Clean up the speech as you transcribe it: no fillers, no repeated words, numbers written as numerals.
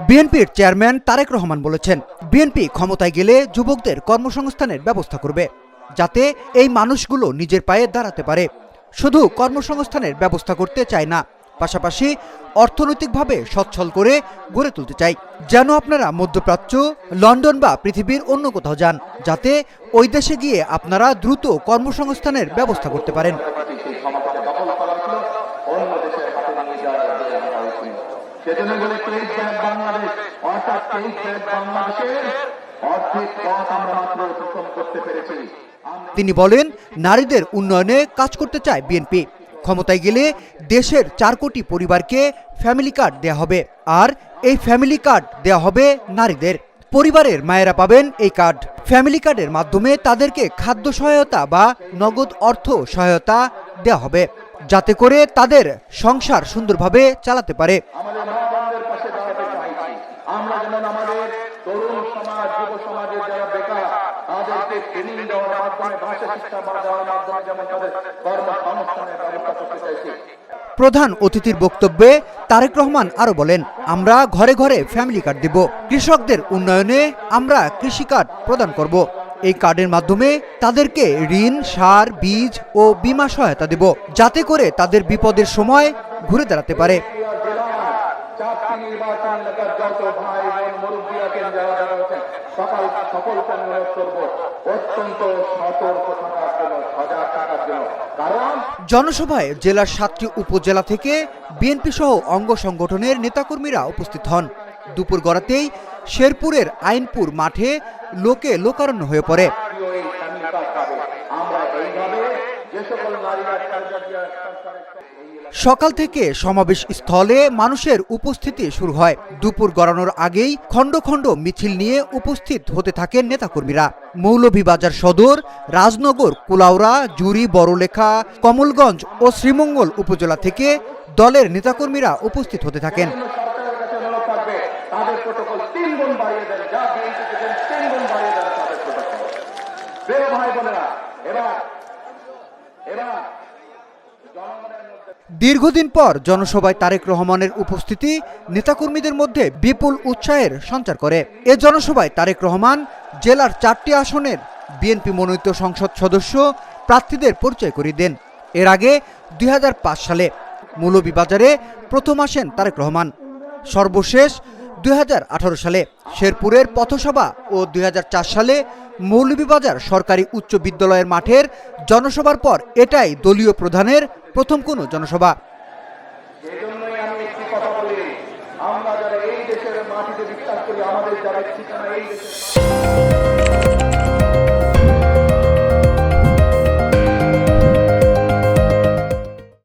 বিএনপির চেয়ারম্যান তারেক রহমান বলেছেন, বিএনপি ক্ষমতায় গেলে যুবকদের কর্মসংস্থানের ব্যবস্থা করবে, যাতে এই মানুষগুলো নিজের পায়ে দাঁড়াতে পারে। শুধু কর্মসংস্থানের ব্যবস্থা করতে চায় না, পাশাপাশি অর্থনৈতিকভাবে সচ্ছল করে গড়ে তুলতে চাই। যেন আপনারা মধ্যপ্রাচ্য, লন্ডন বা পৃথিবীর অন্য কোথাও যান, যাতে ওই দেশে গিয়ে আপনারা দ্রুত কর্মসংস্থানের ব্যবস্থা করতে পারেন। তিনি বলেন, নারীদের উন্নয়নে কাজ করতে চায় বিএনপি। ক্ষমতায় গেলে দেশের 4 কোটি পরিবারকে ফ্যামিলি কার্ড দেয়া হবে, আর এই ফ্যামিলি কার্ড দেয়া হবে নারীদের। পরিবারের মায়েরা পাবেন এই কার্ড। ফ্যামিলি কার্ডের মাধ্যমে তাদেরকে খাদ্য সহায়তা বা নগদ অর্থ সহায়তা দেয়া হবে, যাতে করে তাদের সংসার সুন্দরভাবে চালাতে পারে। প্রধান অতিথির বক্তব্যে তারেক রহমান আরো বলেন, আমরা ঘরে ঘরে ফ্যামিলি কার্ড দেব। কৃষকদের উন্নয়নে আমরা কৃষি কার্ড প্রদান করব। এই কার্ডের মাধ্যমে তাদেরকে ঋণ, সার, বীজ ও বীমা সহায়তা দেব, যাতে করে তাদের বিপদের সময় ঘুরে দাঁড়াতে পারে। জনসভায় জেলার 7টি উপজেলা থেকে বিএনপি সহ অঙ্গ সংগঠনের নেতাকর্মীরা উপস্থিত হন। দুপুর গড়াতেই শেরপুরের আইনপুর মাঠে লোকে লোকারণ্য হয়ে পড়ে। সকাল থেকে সমাবেশ স্থলে মানুষের উপস্থিতি শুরু হয়। দুপুর গড়ানোর আগেই খণ্ড খণ্ড মিছিল নিয়ে উপস্থিত হতে থাকেন নেতাকর্মীরা। মৌলভীবাজার সদর, রাজনগর, কুলাউড়া, জুরি, বড়লেখা, কমলগঞ্জ ও শ্রীমঙ্গল উপজেলা থেকে দলের নেতাকর্মীরা উপস্থিত হতে থাকেন। দীর্ঘদিন পর জনসভায় তারেক রহমানের উপস্থিতি নেতাকর্মীদের মধ্যে বিপুল উৎসাহের সঞ্চার করে। এ জনসভায় তারেক রহমান জেলার 4টি আসনের বিএনপি মনোনীত সংসদ সদস্য প্রার্থীদের পরিচয় করিয়ে দেন। এর আগে 2005 সালে মৌলভীবাজারে প্রথম আসেন তারেক রহমান। সর্বশেষ 2018 সালে শেরপুরের পথসভা ও 2004 সালে মৌলভীবাজার সরকারি উচ্চ বিদ্যালয়ের মাঠের জনসভার পর এটাই দলীয় প্রধানের প্রথম কোনো জনসভা। আমরা যারা এই দেশের মাটিতে বিশ্বাস করি, আমাদের যারা ঠিকানা এই দেশের